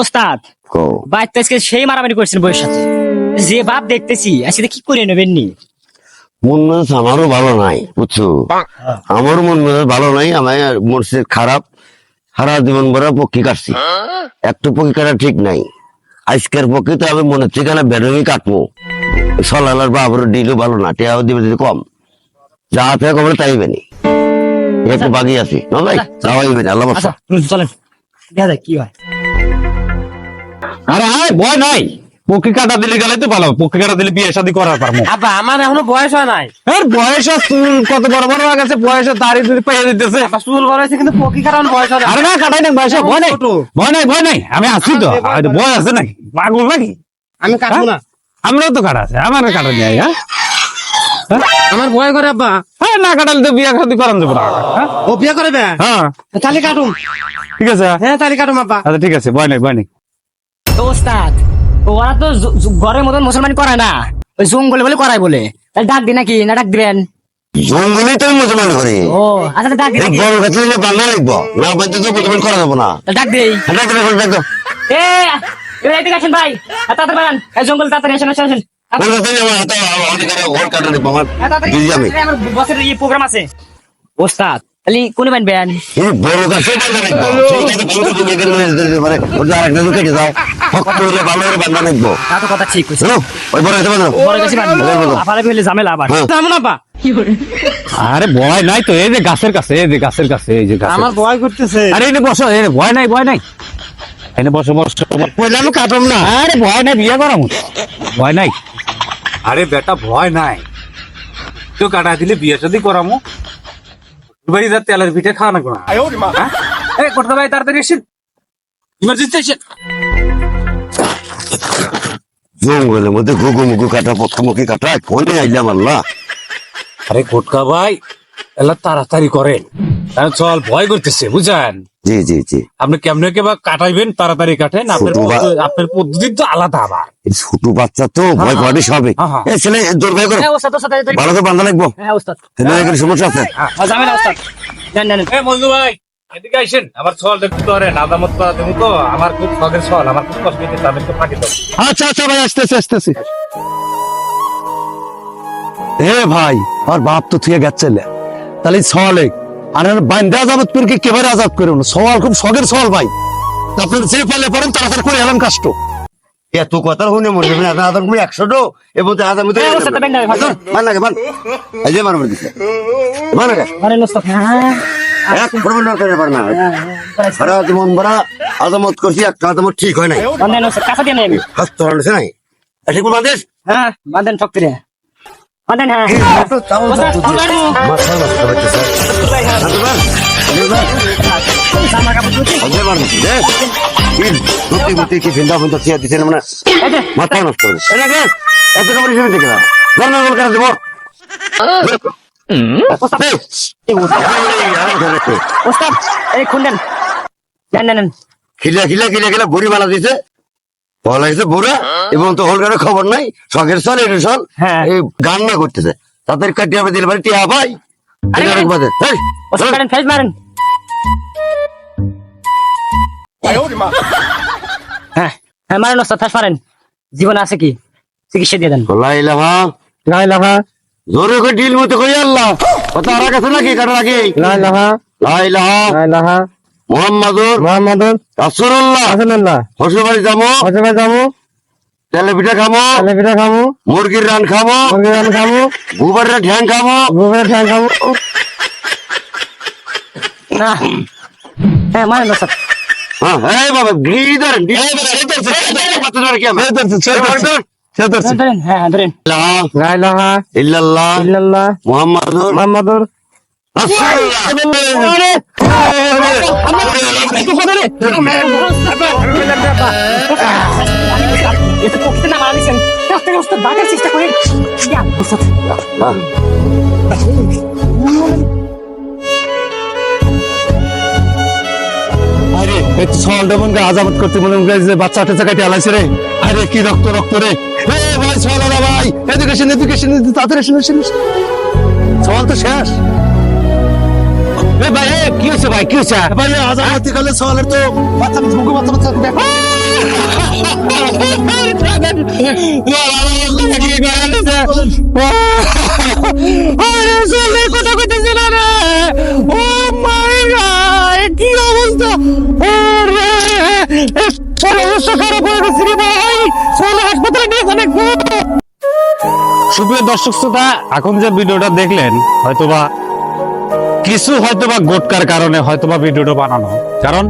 ওস্তাদ কো বাচ্চা আজকে সেই মারামারি করছেন বউয়ের সাথে, যে বাপ দেখতেছি আজকে কি করে নেবেন নি? মন মেজাজ আমারও ভালো নাই, বুঝছো? আমার মন মেজাজ ভালো নাই, আমার মনসে খারাপ। সারা জীবন ভরা পক্ষী কাটছি, একটু পক্ষী কাটা ঠিক নাই। আজকের পক্ষে তো আমি মনে হচ্ছে কেন বেরোমি কাটবো। সলালার বাবুর ডিলও ভালো না, টেয়াও দিবে যদি কম, যা থেকে খবর তাইবে নি। একটু বাকি আছি না ভাই, যাওয়াইবে না। আল্লাহ আচ্ছা চলেন দেখা যায় কি হয়। আরে আয় ভয় নাই, পক্ষী কাটা দিলে গেলে তো ভালো, পক্ষী কাটা দিলে বিয়ে শাদী করার পারবো। আব্বা আমার এখনো বয়স হয় নাই। বয়স চুল কত বড় বড় হয়ে গেছে, বয়সে দাড়ি দুড়ি পেয়ে দিতেছে। আব্বা চুল বড় হয়েছে কিন্তু পকি কারণ বয়স হয় নাই। আরে না কাটাই না বয়স, ভয় নাই ভয় নাই ভয় নাই, আমি আছি তো। আরে ভয় আছে নাকি, পাগল নাকি? আমি কাটবো না। আমরাও তো কাটা আছে, আমার কাটা নেই। হ্যাঁ আমার ভয় করে আব্বা। হ্যাঁ, না কাটালে তো বিয়ে শাদী করান যাবো না। হ্যাঁ? ও বিয়ে করবে? হ্যাঁ তাহলে কাটুম। ঠিক আছে, হ্যাঁ তাহলে কাটুম আব্বা। আচ্ছা ঠিক আছে, ভয় নাই ভয় নাই। তো ওস্তাদ ওরা তো ঘরের মতন মুসলমান করায় না, ওই জঙ্গলে বলে করায় বলে, তাহলে ডাক দিন নাকি না ডাক দিবেন? জঙ্গলেই তো মুসলমান করি। ও আচ্ছা তাহলে ডাক দিন নাকি? বড় গাছে বান্ধা লাগবো না, বান্ধে তো মুসলমান করা যাবো না। তাহলে ডাক দেই। দেখো এ এবার এদিকে আসেন ভাই, তাড়াতাড়ি বাড়ান, এই জঙ্গল তাড়াতাড়ি আসেন আসেন আসেন। আমি আমার বসের এই প্রোগ্রাম আছে ওস্তাদ, তাহলে কোনে বানবেন? বড় গাছে বান্ধা লাগবো। তা তো কথা ঠিক কইছে, ওই বড় গাছে বান্ধা বড় কাছে বানবো, আবার ফেলে ঝামেলা আবার। যাবো না আব্বা। আরে ভয় নাই তো, এই যে গাছের কাছে, এই যে গাছের কাছে, এই যে গাছের। আমার ভয় করতেছে। আরে এনে বসো, এনে ভয় নাই ভয় নাই, এনে বসো বসো। পয়লা আমি কাটুম না। আরে ভয় নাই, বিয়ে করাম, ভয় নাই। আরে বেটা ভয় নাই, তো কাটা দিলে বিয়ে শাদী করামো। বাড়ি যা তেলের পিঠে খাওয়া না কোনো। এই করতে ভাই তাড়াতাড়ি এসেন, ইমার্জেন্সি এসেন। জঙ্গলের মধ্যে ঘুঘু মুঘু কাটা পক্ষামুখী কাটা ফোনে আইলাম আল্লাহ। আরে কোটকা ভাই এলা তাড়াতাড়ি করেন, চল ভয় করতেছে বুঝছেন। জি জি জি, আপনি কেমনে কে বা কাটাইবেন, তাড়াতাড়ি কাটেন, আপনার পদ্ধতি তো আলাদা আবার। এই ছোট বাচ্চা তো ভয় করে সবে। হ্যাঁ। ছেলে জোর ভয় করো, হ্যাঁ ওস্তাদ ওস্তাদ ভালো তো বান্ধা লাগবো। হ্যাঁ ওস্তাদ সমস্যা আছে। ঝামেলা ওস্তাদ নেন নেন। এ মঞ্জু ভাই এদিকে আইসেন, আমার ছল দেখতে ধরেন, আদামত করা দেবো তো, আমার খুব শখের ছল, আমার খুব কষ্ট হইতেছে, আমি একটু ফাঁকি দেবো। আচ্ছা আচ্ছা ভাই, আসতেছি আসতেছি। এ ভাই, আর বাপ তো থুয়ে গেছে, তাহলে সওয়ালে আর বান্দা আজাদ করে কেবারে আজাদ করে না, সওয়াল খুব শখের সওয়াল ভাই। আপনার যে পালে পড়েন তাড়াতাড়ি করে এলাম কাষ্ট। এত কথা শুনে মরে যাবেন, আদা তুমি 100 এবং আদা মধ্যে হ্যাঁ, ওস্তাদ, বেন না, ভাই। মান লাগে মান এই যে মারবার দিছে মান লাগে আরে ওস্তাদ হ্যাঁ এক প্রবণ করে পার না। সারা জীবন বড়া আদামত করছি, একটা আদামত ঠিক হয় নাই। বান্ধেন ওস্তাদ, কাছে দিয়ে নেন। হাত হচ্ছে নাই ঠিক বল বাদেশ হ্যাঁ বান্ধেন ঠক করে বান্ধেন। হ্যাঁ মাথা নষ্ট হচ্ছে স্যার। জামা কাপড় ধুচ্ছি। কি ফিন্দা ফিন্দা চেয়ার দিচ্ছে না, মানে মাথা নষ্ট করে এত কাপড় হিসেবে দেখে না গরম করে দেবো। ওস্তাদ এই খুন দেন, নেন নেন নেন। খিলা খিলা খিলা খিলা বুড়ি বানা দিয়েছে, ভালো লাগছে বুড়া এবং তো হলগারের খবর নাই, শখের চল এর চল হ্যাঁ। এই গান না করতেছে, তাদের কাটিয়ে হবে দিলে টিয়া ভাই। ওস্তাদ মারেন, ফেজ মারেন। হ্যাঁ হ্যাঁ মারেন ওস্তাদ, ফেজ মারেন। জীবন আছে কি, চিকিৎসা দিয়ে দেন। জোরে করে ডিল মতো করি আল্লাহ কথা আর কাছে নাকি কাটার আগে মোহাম্মদুর রাসূলুল্লাহ শ্বশুরবাড়ি যাবো, তেলে পিঠা খামো, মুরগির রান খামো, গোবরের ঠ্যাং খামো। না হ্যাঁ মারেন ওস্তাদ। হ্যাঁ এই বাবা ঘি ধরেন, ধরেন হ্যাঁ হ্যাঁ ধরেন। ইল্লাল্লাহ মুহাম্মাদুর এত পক্ষে না মারা দিচ্ছেন, ওস্তাদ বাঁচার চেষ্টা করেন। আরে একটু সওয়ালটা মনে আজামত করতে মনে যে বাচ্চা টাচ্চা কাটি আলাইছে রে। আরে কি রক্ত রক্ত রে। এ ভাই সওয়ালা ভাই, এডুকেশন তাড়াতাড়ি শুনে সওয়াল তো শেষ। এ ভাই কি হচ্ছে ভাই, কি হচ্ছে ভাই? আজামতি করলে সওয়ালের তো বাচ্চা বাচ্চা কথা কইতেছে না রে। ও মাই গড, কি অবস্থা! ওরে, অবস্থা খারাপ হয়ে গেছে রে ভাই। চলো হাসপাতালে নিয়ে যান একটু। সুপ্রিয় দর্শক শ্রোতা, এখন যে ভিডিওটা দেখলেন, হয়তোবা গোটকার কারণে হয়তোবা ভিডিওটা বানানো, কারণ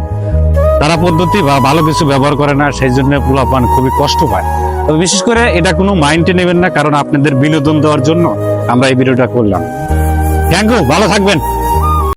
তারা পদ্ধতি বা ভালো কিছু ব্যবহার করে না, সেই জন্য পোলাপান খুবই কষ্ট পায়। তবে বিশেষ করে এটা কোনো মাইন্ডে নেবেন না, কারণ আপনাদের বিনোদন দেওয়ার জন্য আমরা এই ভিডিওটা করলাম। থ্যাংক ইউ, ভালো থাকবেন।